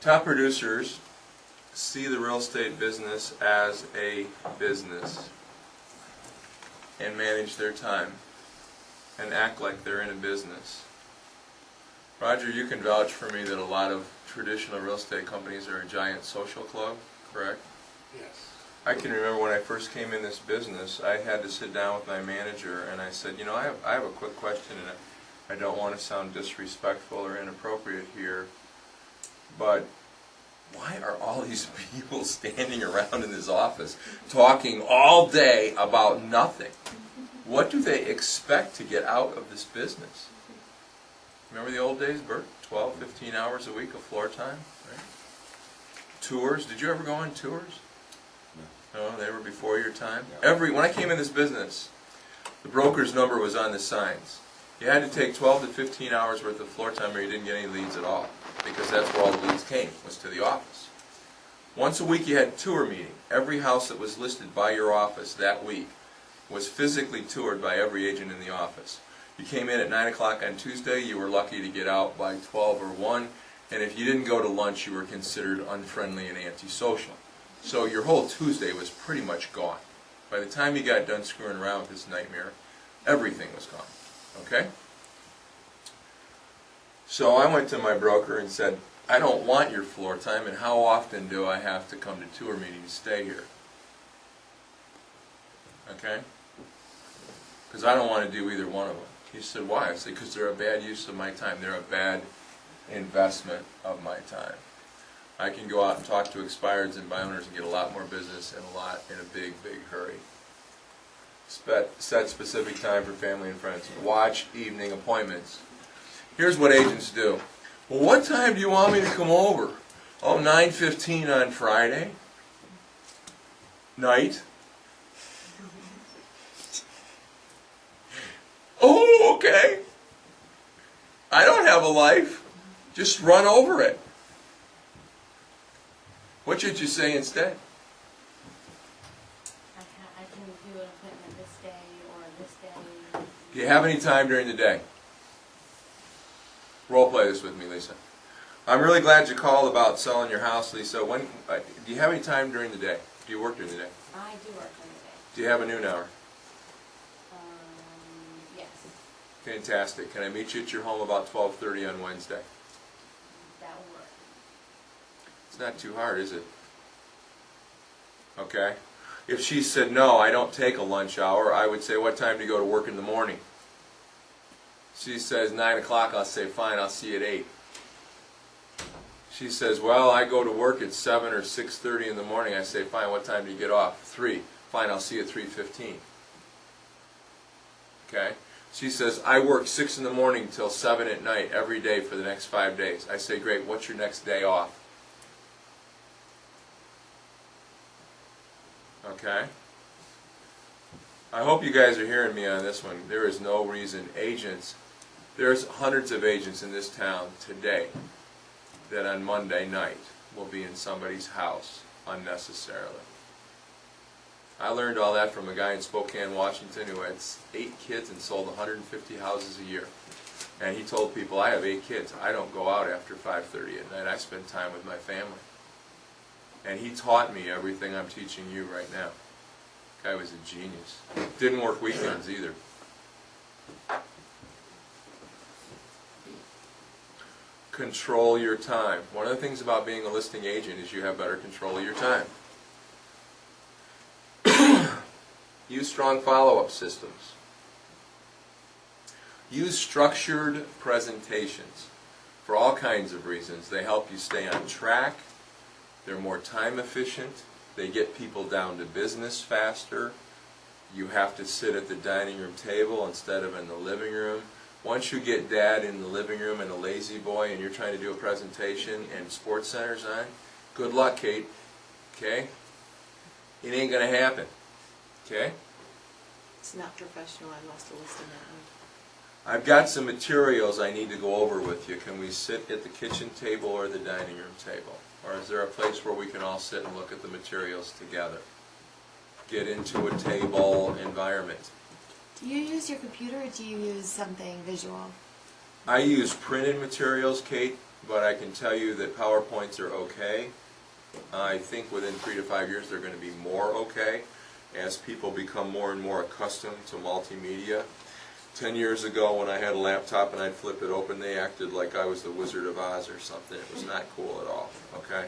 Top producers see the real estate business as a business and manage their time and act like they're in a business. Roger, you can vouch for me that a lot of traditional real estate companies are a giant social club, correct? Yes. I can remember when I first came in this business, I had to sit down with my manager and I said, you know, I have a quick question, and I don't want to sound disrespectful or inappropriate here, but why are all these people standing around in this office talking all day about nothing? What do they expect to get out of this business? Remember the old days, Bert? 12, 15 hours a week of floor time? Right? Tours. Did you ever go on tours? No, they were before your time. No. When I came in this business, the broker's number was on the signs. You had to take 12 to 15 hours worth of floor time or you didn't get any leads at all, because that's where all the leads came, was to the office. Once a week you had a tour meeting. Every house that was listed by your office that week was physically toured by every agent in the office. You came in at 9 o'clock on Tuesday, you were lucky to get out by 12 or 1, and if you didn't go to lunch, you were considered unfriendly and antisocial. So your whole Tuesday was pretty much gone. By the time you got done screwing around with this nightmare, everything was gone. Okay? So I went to my broker and said, I don't want your floor time, and how often do I have to come to tour meetings to stay here? Okay? Because I don't want to do either one of them. He said, why? I said, because they're a bad use of my time. They're a bad investment of my time. I can go out and talk to expireds and buy owners and get a lot more business and in a big, big hurry. Set specific time for family and friends. Watch evening appointments. Here's what agents do. Well, what time do you want me to come over? Oh, 9:15 on Friday night. Oh, okay. I don't have a life. Just run over it. What should you say instead? I can do an appointment this day or this day. Do you have any time during the day? Role play this with me, Lisa. I'm really glad you called about selling your house, Lisa. Do you have any time during the day? Do you work during the day? I do work during the day. Do you have a noon hour? Yes. Fantastic. Can I meet you at your home about 12:30 on Wednesday? That will work. It's not too hard, is it? Okay. If she said, no, I don't take a lunch hour, I would say, what time do you go to work in the morning? She says 9 o'clock, I'll say, fine, I'll see you at 8. She says, well, I go to work at 7 or 6:30 in the morning. I say, fine, what time do you get off? 3. Fine, I'll see you at 3:15. Okay? She says, I work 6 in the morning till 7 at night every day for the next 5 days. I say, great, what's your next day off? Okay? I hope you guys are hearing me on this one. There is no reason there's hundreds of agents in this town today that on Monday night will be in somebody's house unnecessarily. I learned all that from a guy in Spokane, Washington who had 8 kids and sold 150 houses a year. And he told people, I have 8 kids. I don't go out after 5:30 at night. I spend time with my family. And he taught me everything I'm teaching you right now. Guy was a genius. Didn't work weekends either. Control your time. One of the things about being a listing agent is you have better control of your time. Use strong follow-up systems. Use structured presentations for all kinds of reasons. They help you stay on track. They're more time efficient. They get people down to business faster. You have to sit at the dining room table instead of in the living room. Once you get Dad in the living room and a lazy boy and you're trying to do a presentation and Sports Center's on, good luck, Kate. Okay? It ain't going to happen. Okay? It's not professional. I lost a listing that one. I've got some materials I need to go over with you. Can we sit at the kitchen table or the dining room table? Or is there a place where we can all sit and look at the materials together? Get into a table environment. Do you use your computer or do you use something visual? I use printed materials, Kate, but I can tell you that PowerPoints are okay. I think within 3 to 5 years they're going to be more okay as people become more and more accustomed to multimedia. 10 years ago when I had a laptop and I'd flip it open, they acted like I was the Wizard of Oz or something. It was not cool at all, okay?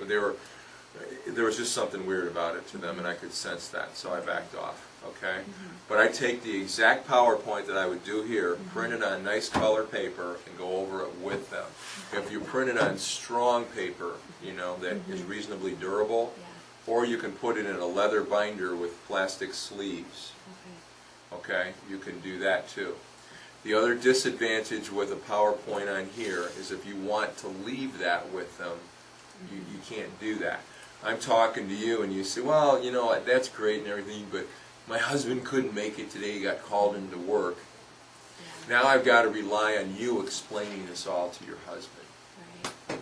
There was just something weird about it to them, and I could sense that, so I backed off, okay? But I take the exact PowerPoint that I would do here, print it on nice color paper, and go over it with them. If you print it on strong paper, you know, that is reasonably durable, or you can put it in a leather binder with plastic sleeves. Okay, you can do that too. The other disadvantage with a PowerPoint on here is if you want to leave that with them, you can't do that. I'm talking to you and you say, well, you know, that's great and everything, but my husband couldn't make it today, he got called into work. Now I've got to rely on you explaining this all to your husband.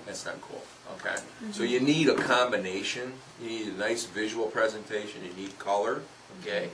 That's not cool, okay? So you need a combination. You need a nice visual presentation, you need color, okay?